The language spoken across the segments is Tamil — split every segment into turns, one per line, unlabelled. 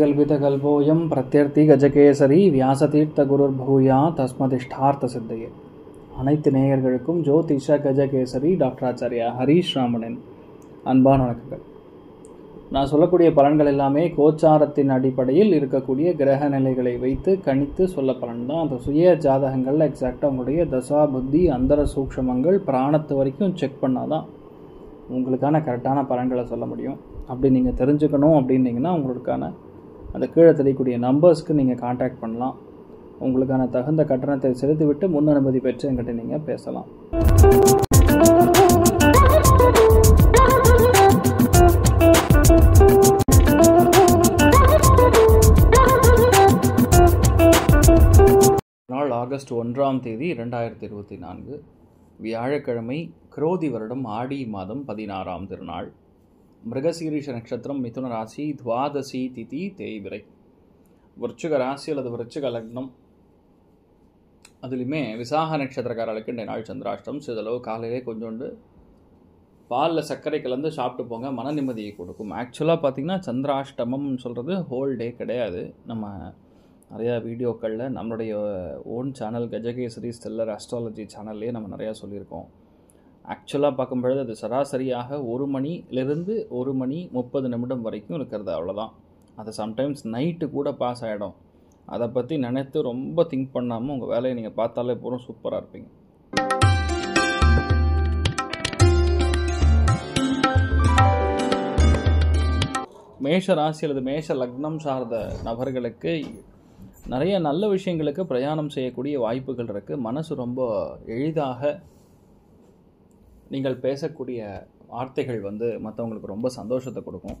कल्पितकल्पोऽयं प्रत्यर्थी गजकेसरी व्यासतीर्थ गुरुर्भूया तस्मदिष्टार्थ सिद्धये. அனைத்து நேயர்களுக்கும் ஜோதிஷ கஜகேசரி டாக்டர் ஆச்சாரியா ஹரீஷ் ராமனின் அன்பான வணக்கங்கள். நான் சொல்லக்கூடிய பலன்கள் எல்லாமே கோச்சாரத்தின் அடிப்படையில் இருக்கக்கூடிய கிரக நிலைகளை வைத்து கணித்து சொல்ல பலன் தான். அந்த சுய ஜாதகங்களில் எக்ஸாக்டாக உங்களுடைய தசா புத்தி அந்தர சூக்ஷமங்கள் பிராணத்து வரைக்கும் செக் பண்ணால் தான் உங்களுக்கான கரெக்டான பலன்களை சொல்ல முடியும். அப்படி நீங்கள் தெரிஞ்சுக்கணும் அப்படின்னீங்கன்னா உங்களுக்கான அந்த கீழே தெரியக்கூடிய நம்பர்ஸ்க்கு நீங்கள் கான்டாக்ட் பண்ணலாம். உங்களுக்கான தகுந்த கட்டணத்தை செலுத்திவிட்டு முன் அனுமதி பெற்று என்கிட்ட நீங்கள் பேசலாம். நாள் ஆகஸ்ட் 1ஆம் தேதி 2024 வியாழக்கிழமை, குரோதி வருடம் ஆடி மாதம் 16ஆம் திருநாள், மிருகசீரிஷ நட்சத்திரம், மிதுன ராசி, துவாதசி திதி தேய்பிரை, விருச்சிக ராசி அல்லது விருச்சிக லக்னம். அதுலேயுமே விசாக நட்சத்திரக்காரர்களுக்கு இந்த நாள் சந்திராஷ்டம். சிறிதளவு காலையிலே கொஞ்சோண்டு பாலில் சர்க்கரை கலந்து சாப்பிட்டு போங்க, மன நிம்மதியை கொடுக்கும். ஆக்சுவலாக பார்த்திங்கன்னா சந்திராஷ்டமம் சொல்கிறது ஹோல் டே கிடையாது. நம்ம நிறையா வீடியோக்களில் நம்மளுடைய own channel Gajakesari stellar astrology சேனல்லையே நம்ம நிறையா சொல்லியிருக்கோம். ஆக்சுவலாக பார்க்கும்பொழுது அது சராசரியாக 1 மணிலிருந்து 1 மணி 30 நிமிடம் வரைக்கும் இருக்கிறது, அவ்வளோதான். அது சம்டைம்ஸ் நைட்டு கூட பாஸ் ஆகிடும். அதை பற்றி நினைத்து ரொம்ப திங்க் பண்ணாமல் உங்கள் வேலையை நீங்கள் பார்த்தாலே போகிறோம், சூப்பராக இருப்பீங்க. மேஷ ராசி அல்லது மேஷ லக்னம் சார்ந்த நபர்களுக்கு நிறைய நல்ல விஷயங்களுக்கு பிரயாணம் செய்யக்கூடிய வாய்ப்புகள் இருக்குது. மனசு ரொம்ப எளிதாக நீங்கள் பேசக்கூடிய வார்த்தைகள் மற்றவங்களுக்கு ரொம்ப சந்தோஷத்தை கொடுக்கும்.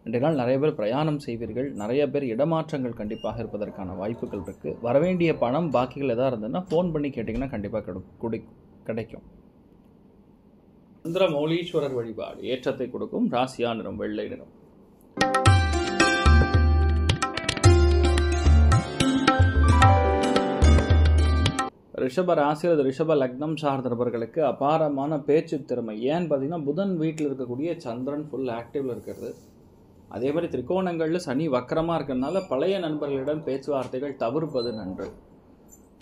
இன்றைய நாள் நிறைய பேர் பிரயாணம் செய்வீர்கள். நிறைய பேர் இடமாற்றங்கள் கண்டிப்பாக இருப்பதற்கான வாய்ப்புகள் இருக்குது. வரவேண்டிய பணம் பாக்கிகள் எதாவது இருந்ததுன்னா ஃபோன் பண்ணி கேட்டிங்கன்னா கண்டிப்பாக கிடைக்கும். சந்திரமௌலீஸ்வரர் வழிபாடு ஏற்றத்தை கொடுக்கும். ராசியா நிறம் வெள்ளை நிறம். ரிஷப ராசி அல்லது ரிஷப லக்னம் சார்ந்த நபர்களுக்கு அபாரமான பேச்சு திறமை. ஏன்னு பார்த்தீங்கன்னா புதன் வீட்டில் இருக்கக்கூடிய சந்திரன் ஃபுல் ஆக்டிவில் இருக்கிறது. அதே மாதிரி திரிகோணங்களில் சனி வக்கரமாக இருக்கிறதுனால பழைய நண்பர்களிடம் பேச்சுவார்த்தைகள் தவிர்ப்பது நன்று.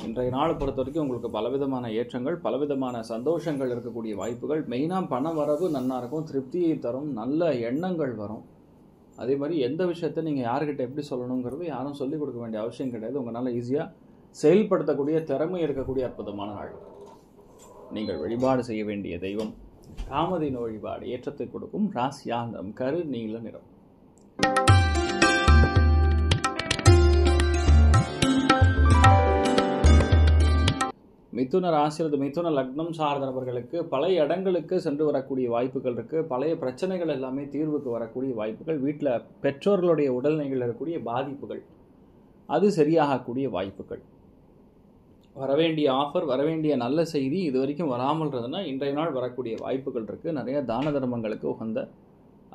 இன்றைய நாளை பொறுத்த வரைக்கும் உங்களுக்கு பலவிதமான ஏற்றங்கள், பலவிதமான சந்தோஷங்கள் இருக்கக்கூடிய வாய்ப்புகள். மெயினாக பண வரவு நல்லா இருக்கும், திருப்தியை தரும், நல்ல எண்ணங்கள் வரும். அதே மாதிரி எந்த விஷயத்தை நீங்கள் யார்கிட்ட எப்படி சொல்லணுங்கிறது யாரும் சொல்லிக் கொடுக்க வேண்டிய அவசியம் கிடையாது. உங்களால் ஈஸியாக செயல்படுத்தக்கூடிய திறமை இருக்கக்கூடிய அற்புதமான நாள். நீங்கள் வழிபாடு செய்ய வேண்டிய தெய்வம் காமதேனு வழிபாடு ஏற்றத்தை கொடுக்கும். ராசியா நிறம் கரு நீல நிறம். மிதுன ராசி அல்லது மிதுன லக்னம் சார்ந்த நபர்களுக்கு பழைய இடங்களுக்கு சென்று வரக்கூடிய வாய்ப்புகள் இருக்குது. பழைய பிரச்சனைகள் எல்லாமே தீர்வுக்கு வரக்கூடிய வாய்ப்புகள். வீட்டில் பெற்றோர்களுடைய உடல்நிலையில் இருக்கக்கூடிய பாதிப்புகள் அது சரியாகக்கூடிய வாய்ப்புகள். வரவேண்டிய ஆஃபர், வரவேண்டிய நல்ல செய்தி இது வரைக்கும் வராமல் இருந்ததுன்னா இன்றைய நாள் வரக்கூடிய வாய்ப்புகள் இருக்குது. நிறைய தான தர்மங்களுக்கு உகந்த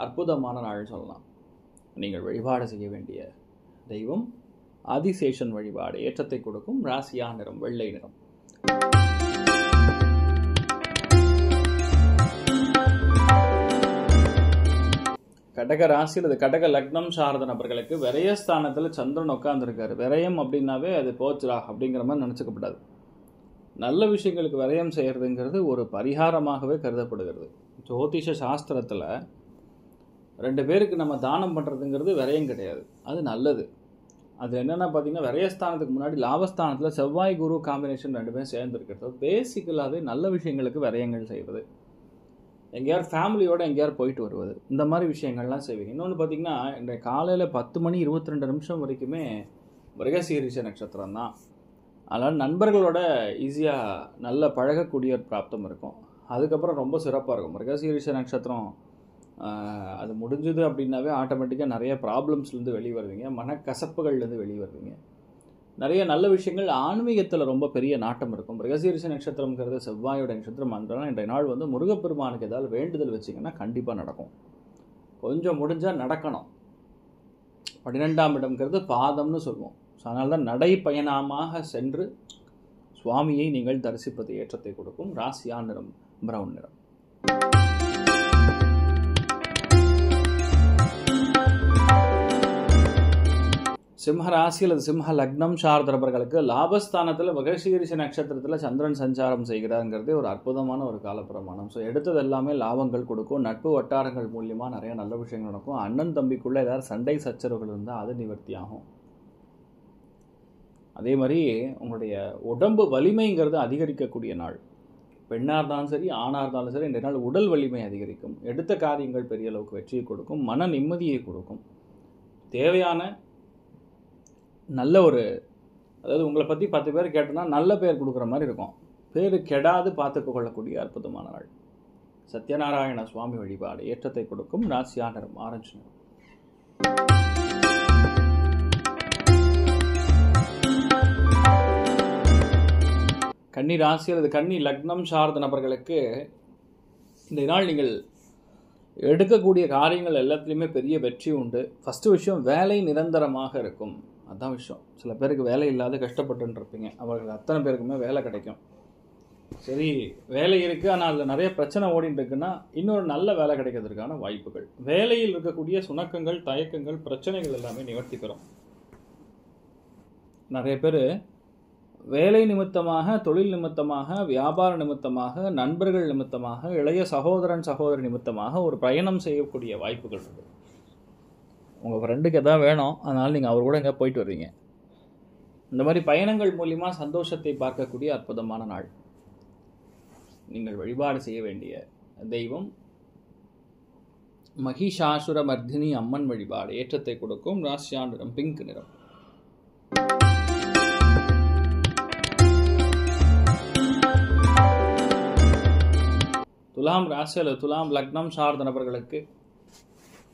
அற்புதமான நாள் சொல்லலாம். நீங்கள் வழிபாடு செய்ய வேண்டிய தெய்வம் ஆதிசேஷன் வழிபாடு ஏற்றத்தை கொடுக்கும். ராசியா நிறம் வெள்ளை நிறம். கடக ராசி அல்லது கடக லக்னம் சார்ந்த நபர்களுக்கு விரயஸ்தானத்தில் சந்திரன் உட்கார்ந்துருக்காரு. விரயம் அப்படின்னாவே அது போச்சுரா அப்படிங்கிற மாதிரி நினச்சிக்கப்படாது. நல்ல விஷயங்களுக்கு விரயம் செய்கிறதுங்கிறது ஒரு பரிகாரமாகவே கருதப்படுகிறது. ஜோதிஷ சாஸ்திரத்தில் 2 பேருக்கு நம்ம தானம் பண்ணுறதுங்கிறது விரயம் கிடையாது, அது நல்லது. அது என்னென்னா பார்த்தீங்கன்னா விரயஸ்தானத்துக்கு முன்னாடி லாபஸ்தானத்தில் செவ்வாய் குரு காம்பினேஷன் 2 பேரும் சேர்ந்துருக்கிறது. பேசிக்கலாகவே நல்ல விஷயங்களுக்கு விரயங்கள் செய்வது, எங்கேயார் ஃபேமிலியோடு எங்கேயார் போயிட்டு வருவது, இந்த மாதிரி விஷயங்கள்லாம் செய்வீங்க. இன்னொன்று பார்த்திங்கன்னா இன்றைய காலையில் 10 மணி 22 நிமிஷம் வரைக்குமே மிருகசீரிஷ நட்சத்திரம் தான். அதனால் நண்பர்களோட ஈஸியாக நல்ல பழகக்கூடிய ஒரு பிராப்தம் இருக்கும். அதுக்கப்புறம் ரொம்ப சிறப்பாக இருக்கும். மிருகசீரிஷ நட்சத்திரம் அது முடிஞ்சுது அப்படின்னாவே ஆட்டோமேட்டிக்காக நிறைய ப்ராப்ளம்ஸ்லேருந்து வெளியே வருவீங்க, மனக்கசப்புகள்லேருந்து வெளியே வருவீங்க. நிறைய நல்ல விஷயங்கள், ஆன்மீகத்தில் ரொம்ப பெரிய நாட்டம் இருக்கும். மிருகசீரிஷ நட்சத்திரம்ங்கிறது செவ்வாயோட நட்சத்திரம். அதனால் இன்றைய நாள் முருகப்பெருமானுக்கு ஏதாவது வேண்டுதல் வச்சிங்கன்னா கண்டிப்பாக நடக்கும். கொஞ்சம் முடிஞ்சால் நடக்கணும். 12ஆம் இடம்ங்கிறது பாதம்னு சொல்லுவோம். அதனால தான் நடைப்பயணமாக சென்று சுவாமியை நீங்கள் தரிசிப்பது ஏற்றத்தை கொடுக்கும். ராசியா நிறம் பிரவுன் நிறம். சிம்ம ராசி அல்லது சிம்ம லக்னம் சார்ந்த நபர்களுக்கு லாபஸ்தானத்தில் மிருகசீரிஷ நட்சத்திரத்தில் சந்திரன் சஞ்சாரம் செய்கிறாருங்கிறதே ஒரு அற்புதமான ஒரு காலப்பிரமாணம். ஸோ எடுத்தது எல்லாமே லாபங்கள் கொடுக்கும். நட்பு வட்டாரங்கள் மூலியமாக நிறைய நல்ல விஷயங்கள் நடக்கும். அண்ணன் தம்பிக்குள்ளே ஏதாவது சண்டை சச்சரவுகள் இருந்தால் அது நிவர்த்தி ஆகும். அதே மாதிரி உங்களுடைய உடம்பு வலிமைங்கிறது அதிகரிக்கக்கூடிய நாள். பெண்ணாக இருந்தாலும் சரி, ஆணாக இருந்தாலும் சரி, இந்த நாள் உடல் வலிமை அதிகரிக்கும். எடுத்த காரியங்கள் பெரிய அளவுக்கு வெற்றியை கொடுக்கும். மன நிம்மதியை கொடுக்கும். தேவையான நல்ல ஒரு, அதாவது உங்களை பற்றி 10 பேர் கேட்டோன்னா நல்ல பேர் கொடுக்குற மாதிரி இருக்கும். பேர் கெடாது பார்த்துக்க கொள்ளக்கூடிய அற்புதமான நாள். சத்யநாராயண சுவாமி வழிபாடு ஏற்றத்தை கொடுக்கும். ராசியா நிறம் ஆரஞ்சு நிறம். கன்னி ராசி அல்லது கன்னி லக்னம் சார்ந்த நபர்களுக்கு இந்த நாள் நீங்கள் எடுக்கக்கூடிய காரியங்கள் எல்லாத்துலேயுமே பெரிய வெற்றி உண்டு. ஃபஸ்ட்டு விஷயம், வேலை நிரந்தரமாக இருக்கும். அதுதான் விஷயம். சில பேருக்கு வேலை இல்லாத கஷ்டப்பட்டுருப்பீங்க. அவர்கள் அத்தனை பேருக்குமே வேலை கிடைக்கும். சரி, வேலை இருக்குது, ஆனால் அதில் நிறைய பிரச்சனை ஓடிட்டு இருக்குன்னா இன்னொரு நல்ல வேலை கிடைக்கிறதுக்கான வாய்ப்புகள். வேலையில் இருக்கக்கூடிய சுணக்கங்கள், தயக்கங்கள், பிரச்சனைகள் எல்லாமே நிவர்த்தி பெறும். நிறைய பேர் வேலை நிமித்தமாக, தொழில் நிமித்தமாக, வியாபார நிமித்தமாக, நண்பர்கள் நிமித்தமாக, இளைய சகோதரன் சகோதரி நிமித்தமாக ஒரு பயணம் செய்யக்கூடிய வாய்ப்புகள் இருக்குது. உங்கள் ஃப்ரெண்டுக்கு எதாவது வேணும், அதனால் நீங்கள் அவர் கூட எங்கே போயிட்டு வருவீங்க. இந்த மாதிரி பயணங்கள் மூலிமா சந்தோஷத்தை பார்க்கக்கூடிய அற்புதமான நாள். நீங்கள் வழிபாடு செய்ய வேண்டிய தெய்வம் மகிஷாசுர மர்தினி அம்மன் வழிபாடு ஏற்றத்தை கொடுக்கும். ராசியா நிறம் பிங்க் நிறம். துலாம் ராசி அல்லது துலாம் லக்னம் சார்ந்த நபர்களுக்கு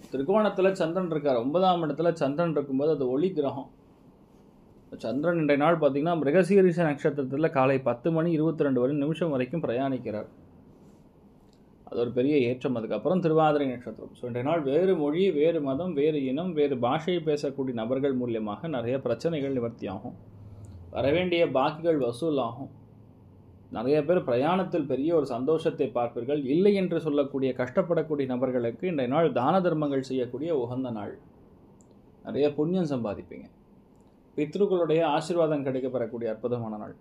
திரிகோணத்தில் சந்திரன் இருக்கார். 9ஆம் இடத்துல சந்திரன் இருக்கும்போது அது ஒளி கிரகம். சந்திரன் இன்றைய நாள் பார்த்தீங்கன்னா மிருகசீரிஷ நட்சத்திரத்தில் காலை 10:22 வரைக்கும் பிரயாணிக்கிறார். அது ஒரு பெரிய ஏற்றம். அதுக்கப்புறம் திருவாதிரை நட்சத்திரம். ஸோ இன்றைய நாள் வேறு மொழி, வேறு மதம், வேறு இனம், வேறு பாஷையை பேசக்கூடிய நபர்கள் மூலியமாக நிறைய பிரச்சனைகள் நிவர்த்தி ஆகும். வரவேண்டிய பாக்கிகள் வசூலாகும். நிறைய பேர் பிரயாணத்தில் பெரிய ஒரு சந்தோஷத்தை பார்ப்பீர்கள். இல்லை என்று சொல்லக்கூடிய கஷ்டப்படக்கூடிய நபர்களுக்கு இன்றைய நாள் தான தர்மங்கள் செய்யக்கூடிய உகந்த நாள். நிறைய புண்ணியம் சம்பாதிப்பீங்க. பித்ருக்களுடைய ஆசீர்வாதம் கிடைக்கப்பெறக்கூடிய அற்புதமான நாள்.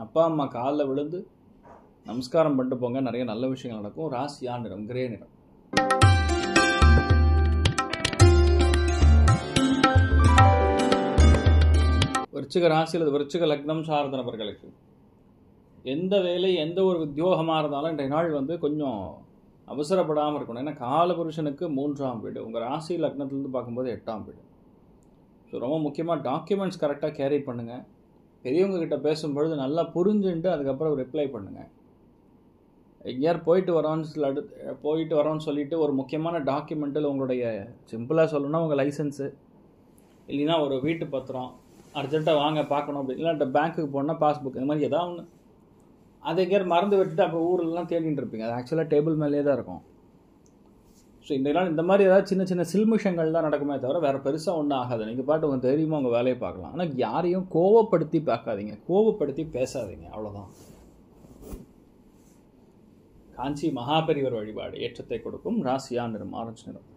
அப்பா அம்மா காலில் விழுந்து நமஸ்காரம் பண்ணிட்டு போங்க. நிறைய நல்ல விஷயங்கள் நடக்கும். ராசியா நிறம் கிரே நிறம். விருச்சிக ராசி அல்லது விருச்சிக லக்னம் சார்ந்த நபர்களுக்கு எந்த வேலை, எந்த ஒரு உத்தியோகமாக இருந்தாலும் இன்றைய நாள் கொஞ்சம் அவசரப்படாமல் இருக்கணும். ஏன்னா காலபுருஷனுக்கு 3ஆம் வீடு, உங்கள் ராசி லக்னத்துலேருந்து பார்க்கும்போது 8ஆம் வீடு. ஸோ ரொம்ப முக்கியமாக டாக்குமெண்ட்ஸ் கரெக்டாக கேரி பண்ணுங்கள். பெரியவங்ககிட்ட பேசும்பொழுது நல்லா புரிஞ்சுட்டு அதுக்கப்புறம் ரிப்ளை பண்ணுங்கள். எங்கேயார் போயிட்டு வரோன்னு சொல்லிட்டு ஒரு முக்கியமான டாக்குமெண்ட்டில் உங்களுடைய, சிம்பிளாக சொல்லணும்னா உங்கள் லைசன்ஸு, இல்லைன்னா ஒரு வீட்டு பத்திரம், அர்ஜென்ட்டாக வாங்க பார்க்கணும் அப்படி, இல்லாட்ட பேங்க்குக்கு போனால் பாஸ்புக், இந்த மாதிரி ஏதாவது ஒன்று அதை எங்கேயார் மறந்து விட்டுட்டு அப்போ ஊரெல்லாம் தேடிட்டு இருப்பீங்க. அது ஆக்சுவலாக டேபிள் மேலே தான் இருக்கும். ஸோ இந்த நாள் இந்த மாதிரி ஏதாவது சின்ன சின்ன சில்மிஷங்கள் தான் நடக்குமே தவிர வேறு பெருசாக ஒன்றும் ஆகாது. நீங்கள் பாட்டு உங்கள் தைரியமாக உங்கள் வேலையை பார்க்கலாம். ஆனால் யாரையும் கோவப்படுத்தி பார்க்காதீங்க, கோவப்படுத்தி பேசாதீங்க, அவ்வளோதான். காஞ்சி மகாபெரிவர் வழிபாடு ஏற்றத்தை கொடுக்கும். ராசியா நிறம் ஆரஞ்சு நிறம்.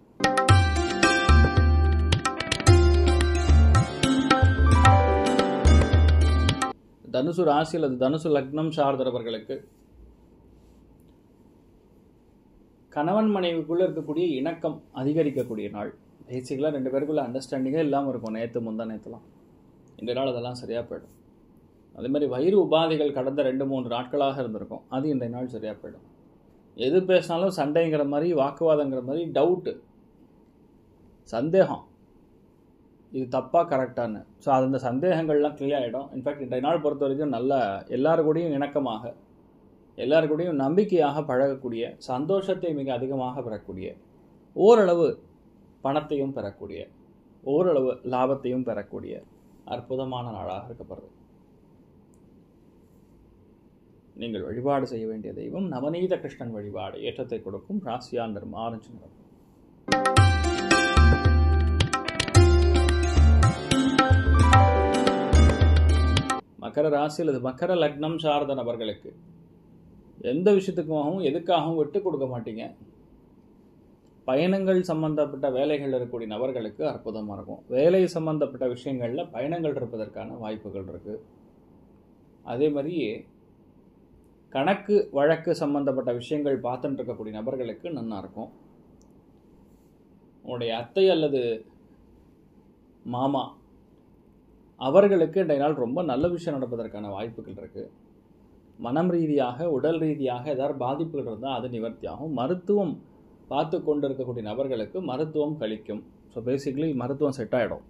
தனுசு ராசி அல்லது தனுசு லக்னம் சார்ந்தவர்களுக்கு கணவன் மனைவிக்குள்ளே இருக்கக்கூடிய இணக்கம் அதிகரிக்கக்கூடிய நாள். பேசிக்கலாக 2 பேருக்குள்ள அண்டர்ஸ்டாண்டிங்கே இல்லாமல் இருக்கும். நேற்றுலாம் இந்த நாள் அதெல்லாம் சரியாக போயிடும். அதே மாதிரி வயிறு உபாதைகள் கடந்த 2-3 நாட்களாக இருந்திருக்கும். அது இந்த நாள் சரியாக போயிடும். எது பேசினாலும் சண்டைங்கிற மாதிரி, வாக்குவாதங்கிற மாதிரி, டவுட்டு, சந்தேகம், இது தப்பாக கரெக்டானு. ஸோ அந்த சந்தேகங்கள்லாம் கிளியர் ஆகிடும். இன்ஃபேக்ட் இன்றைய நாள் பொறுத்த வரைக்கும் நல்லா எல்லாருக்கூடையும் இணக்கமாக, எல்லாருக்கூடையும் நம்பிக்கையாக பழகக்கூடிய, சந்தோஷத்தை மிக அதிகமாக பெறக்கூடிய, ஓரளவு பணத்தையும் பெறக்கூடிய, ஓரளவு லாபத்தையும் பெறக்கூடிய அற்புதமான நாளாக இருக்கப்படுது. நீங்கள் வழிபாடு செய்ய வேண்டிய தெய்வம் நவநீத கிருஷ்ணன் வழிபாடு ஏற்றத்தை கொடுக்கும். ராசியா நிறம் ஆரஞ்சு நிறம். மகர ராசி அல்லது மகர லக்னம் சார்ந்த நபர்களுக்கு எந்த விஷயத்துக்காகவும் எதுக்காகவும் விட்டு கொடுக்க மாட்டீங்க. பயணங்கள் சம்பந்தப்பட்ட வேலைகள் இருக்கக்கூடிய நபர்களுக்கு அற்புதமாக இருக்கும். வேலை சம்பந்தப்பட்ட விஷயங்களில் பயணங்கள் இருப்பதற்கான வாய்ப்புகள் இருக்குது. அதே மாதிரி கணக்கு வழக்கு சம்பந்தப்பட்ட விஷயங்கள் பார்த்துட்டு இருக்கக்கூடிய நபர்களுக்கு நல்லா இருக்கும். உங்களுடைய அத்தை அல்லது மாமா அவர்களுக்கு இன்றைய நாள் ரொம்ப நல்ல விஷயம் நடப்பதற்கான வாய்ப்புகள் இருக்குது. மனம் ரீதியாக உடல் ரீதியாக ஏதாவது பாதிப்புகள் இருந்தால் அது நிவர்த்தியாகும். மருத்துவம் பார்த்து கொண்டு இருக்கக்கூடிய நபர்களுக்கு மருத்துவம் கழிக்கும். ஸோ பேசிக்கலி மருத்துவம் செட் ஆகிடும்.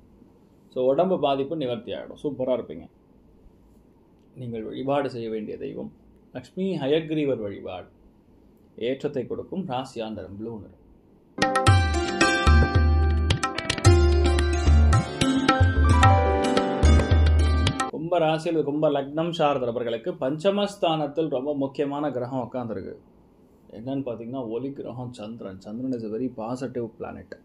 ஸோ உடம்பு பாதிப்பு நிவர்த்தி ஆகிடும். சூப்பராக இருப்பீங்க. நீங்கள் வழிபாடு செய்ய வேண்டிய தெய்வம் லக்ஷ்மி ஹயக்ரீவர் வழிபாடு. ஏற்றத்தை கொடுக்கும். ராசியா நிறம் ப்ளூ நிறம். கும்ப ராசியில் கும்ப லக்னம் சார்ந்த நபர்களுக்கு பஞ்சமஸ்தானத்தில் ரொம்ப முக்கியமான கிரகம் உட்காந்துருக்கு. என்னன்னு பார்த்தீங்கன்னா ஒலி கிரகம் Chandran. Chandran is a very positive planet.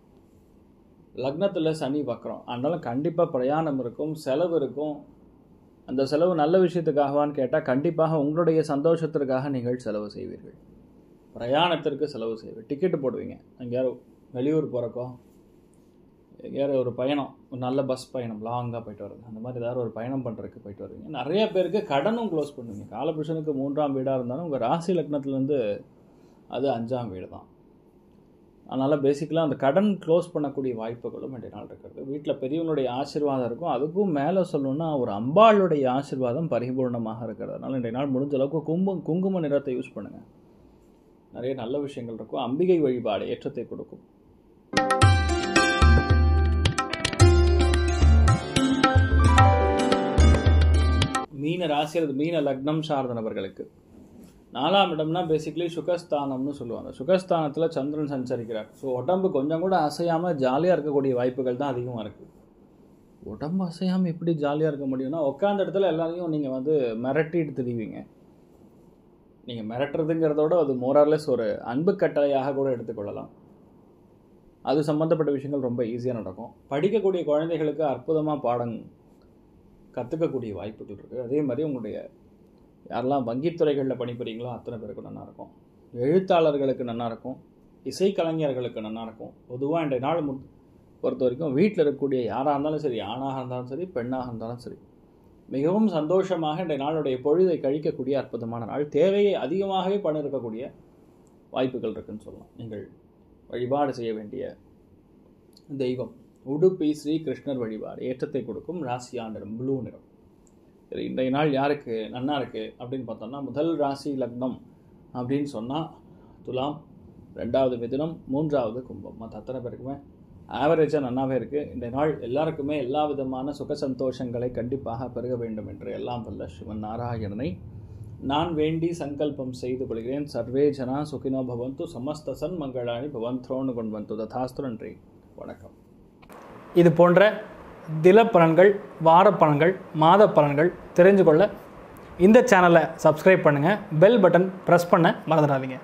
லக்னத்தில் சனி வக்ரம். அதனால கண்டிப்பாக பிரயாணம் இருக்கும், செலவு இருக்கும். அந்த செலவு நல்ல விஷயத்துக்காகவான்னு கேட்டால் கண்டிப்பாக உங்களுடைய சந்தோஷத்திற்காக நீங்கள் செலவு செய்வீர்கள். பிரயாணத்திற்கு செலவு செய்வீர்கள். டிக்கெட்டு போடுவீங்க. எங்கேயாவது வெளியூர் போகிறக்கோ, எங்கேயாவது ஒரு பயணம், ஒரு நல்ல பஸ் பயணம், லாங்காக போயிட்டு வருது, அந்த மாதிரி ஏதாவது ஒரு பயணம் பண்ணுறதுக்கு போயிட்டு வருவீங்க. நிறைய பேருக்கு கடனும் க்ளோஸ் பண்ணுவீங்க. காலபுருஷனுக்கு 3ஆம் வீடாக இருந்தாலும் உங்கள் ராசி லக்னத்துலேருந்து அது 5ஆம் வீடு தான். அதனால் பேசிக்கலாக அந்த கடன் க்ளோஸ் பண்ணக்கூடிய வாய்ப்புகளும் இன்றைய நாள் இருக்கிறது. வீட்டில் பெரியவங்களுடைய ஆசீர்வாதம் இருக்கும். அதுக்கும் மேலே சொல்லணும்னா ஒரு அம்பாளுடைய ஆசீர்வாதம் பரிபூர்ணமாக இருக்கிறது. அதனால் இன்றைய நாள் முடிஞ்ச அளவுக்கு குங்கும நிறத்தை யூஸ் பண்ணுங்கள். நிறைய நல்ல விஷயங்கள் இருக்கும். அம்பிகை வழிபாடு ஏற்றத்தை கொடுக்கும். மீன ராசி அல்லது மீன லக்னம் சார்ந்த நபர்களுக்கு 4ஆம் இடம்னா பேசிக்கலி சுகஸ்தானம்னு சொல்லுவாங்க. சுகஸ்தானத்தில் சந்திரன் சஞ்சரிக்கிறார். ஸோ உடம்பு கொஞ்சம் கூட அசையாமல் ஜாலியாக இருக்கக்கூடிய வாய்ப்புகள் தான் அதிகமாக இருக்குது. உடம்பு அசையாமல் எப்படி ஜாலியாக இருக்க முடியும்னா உட்காந்த இடத்துல எல்லாரையும் நீங்கள் மிரட்டிட்டு திரிவீங்க. நீங்கள் மிரட்டுறதுங்கிறதோட அது மோரார்லெஸ் ஒரு அன்பு கட்டளையாக கூட எடுத்துக்கொள்ளலாம். அது சம்மந்தப்பட்ட விஷயங்கள் ரொம்ப ஈஸியாக நடக்கும். படிக்கக்கூடிய குழந்தைகளுக்கு அற்புதமாக பாடம் கற்றுக்கக்கூடிய வாய்ப்புகள் இருக்குது. அதே மாதிரி உங்களுடைய யாரெல்லாம் வங்கித்துறைகளில் பணிபுரிங்களோ அத்தனை பேருக்கு நல்லாயிருக்கும். எழுத்தாளர்களுக்கு நல்லாயிருக்கும். இசைக்கலைஞர்களுக்கு நல்லாயிருக்கும். பொதுவாக இன்றைய நாள் பொறுத்த வரைக்கும் வீட்டில் இருக்கக்கூடிய யாராக இருந்தாலும் சரி, ஆணாக இருந்தாலும் சரி, பெண்ணாக இருந்தாலும் சரி, மிகவும் சந்தோஷமாக இன்றைய நாளுடைய பொழுதை கழிக்கக்கூடிய அற்புதமான நாள். தேவையை அதிகமாகவே பணம் இருக்கக்கூடிய வாய்ப்புகள் இருக்குன்னு சொல்லலாம். நீங்கள் வழிபாடு செய்ய வேண்டிய தெய்வம் உடுப்பி ஸ்ரீ கிருஷ்ணர் வழிபாடு. ஏற்றத்தை கொடுக்கும். ராசியா நிறம் ப்ளூ நிறம். சரி, இன்றைய நாள் யாருக்கு நன்னா இருக்குது அப்படின்னு பார்த்தோம்னா முதல் ராசி லக்னம் அப்படின்னு சொன்னால் துலாம், 2வது மிதுனம், 3வது கும்பம். மற்ற அத்தனை பேருக்குமே ஆவரேஜாக நன்னாவே இருக்குது. இன்றைய நாள் எல்லாருக்குமே எல்லா விதமான சுக சந்தோஷங்களை கண்டிப்பாக பெருக வேண்டும் என்று எல்லாம் வல்ல சிவன் நாராயணனை நான் வேண்டி சங்கல்பம் செய்து கொள்கிறேன். சர்வே ஜனா சுகினோ பவந்து சமஸ்த சன் மங்களாணி பவந்த்ரோன்னு கொண்டு வந்து ததாஸ்து. நன்றி, வணக்கம்.
இது போன்ற தில பலன்கள், வார பலன்கள், மாத பலன்கள் தெரிஞ்சு கொள்ள இந்த சேனலை சப்ஸ்கிரைப் பண்ணுங்கள். பெல் பட்டன் ப்ரெஸ் பண்ண மறந்துடாதீங்க.